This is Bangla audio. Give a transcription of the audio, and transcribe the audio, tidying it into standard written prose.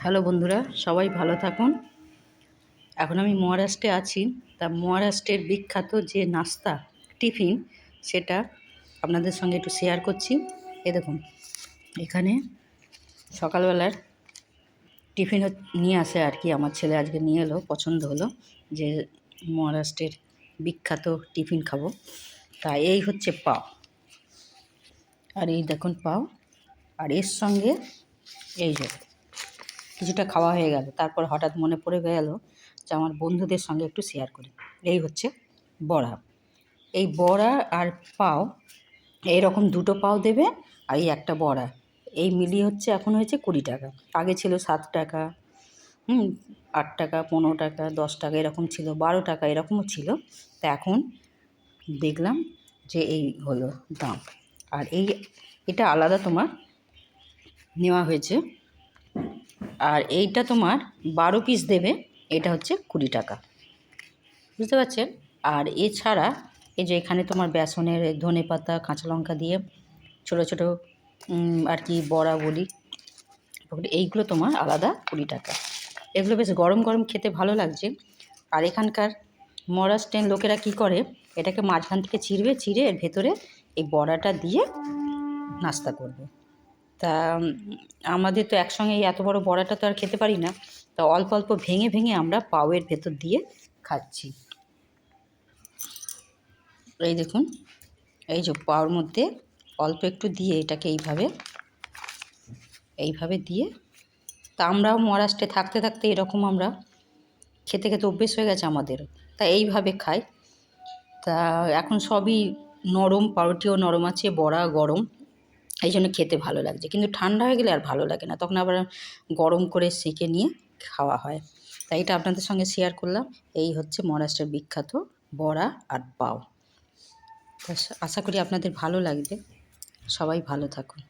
হ্যালো বন্ধুরা, সবাই ভালো থাকুন। এখন আমি মহারাষ্ট্রে আছি। তা মহারাষ্ট্রের বিখ্যাত যে নাস্তা টিফিন সেটা আপনাদের সঙ্গে একটু শেয়ার করছি। দেখুন, এখানে সকালবেলার টিফিন নিয়ে আসে আর কি। আমার ছেলে আজকে নিয়ে এলো, পছন্দ হলো যে মহারাষ্ট্রের বিখ্যাত টিফিন খাবো। তা এই হচ্ছে পাও, আর এই দেখুন পাও, আর এর সঙ্গে এই যে কিছুটা খাওয়া হয়ে গেল, তারপর হঠাৎ মনে পড়ে গেল যে আমার বন্ধুদের সঙ্গে একটু শেয়ার করি। এই হচ্ছে বড়া। এই বড়া আর পাও, এইরকম দুটো পাও দেবে আর এই একটা বড়া, এই মিলিয়ে হচ্ছে এখন হয়েছে 20 টাকা। আগে ছিল 7 টাকা, 8 টাকা, 15 টাকা, 10 টাকা এরকম ছিল, 12 টাকা এরকমও ছিল। তা এখন দেখলাম যে এই হলো দাম। আর এটা আলাদা তোমার নেওয়া হয়েছে। আর এইটা তোমার 12 পিস দেবে, এটা হচ্ছে 20 টাকা, বুঝতে পারছেন? আর এছাড়া এই যে এখানে তোমার বেসনের ধনেপাতা কাঁচা লঙ্কা দিয়ে ছোটো ছোটো আর কি বড়া বলি, এইগুলো তোমার আলাদা 20 টাকা। এগুলো বেশ গরম গরম খেতে ভালো লাগছে। আর এখানকার মহারাষ্ট্রের লোকেরা কি করে, এটাকে মাঝখান থেকে চিড়ে এর ভেতরে এই বড়াটা দিয়ে নাস্তা করবে। তা আমাদের তো একসঙ্গে এই এত বড় বড়াটা তো আর খেতে পারি না, তা অল্প অল্প ভেঙে ভেঙে আমরা পাউয়ের ভেতর দিয়ে খাচ্ছি। এই দেখুন, এই যে পাউর মধ্যে অল্প একটু দিয়ে এটাকে এইভাবে দিয়ে, তা আমরাও মহারাষ্ট্রে থাকতে থাকতে এরকম আমরা খেতে খেতে অভ্যেস হয়ে গেছে আমাদের, তা এইভাবে খাই। তা এখন সবই নরম, পাউরুটিও নরম আছে, বড়া গরম, এই জন্য খেতে ভালো লাগছে। কিন্তু ঠান্ডা হয়ে গেলে আর ভালো লাগে না, তখন আবার গরম করে সেঁকে নিয়ে খাওয়া হয়। তাই এটা আপনাদের সঙ্গে শেয়ার করলাম। এই হচ্ছে মহারাষ্ট্রের বিখ্যাত বড়া আর পাও। আশা করি আপনাদের ভালো লাগবে। সবাই ভালো থাকুন।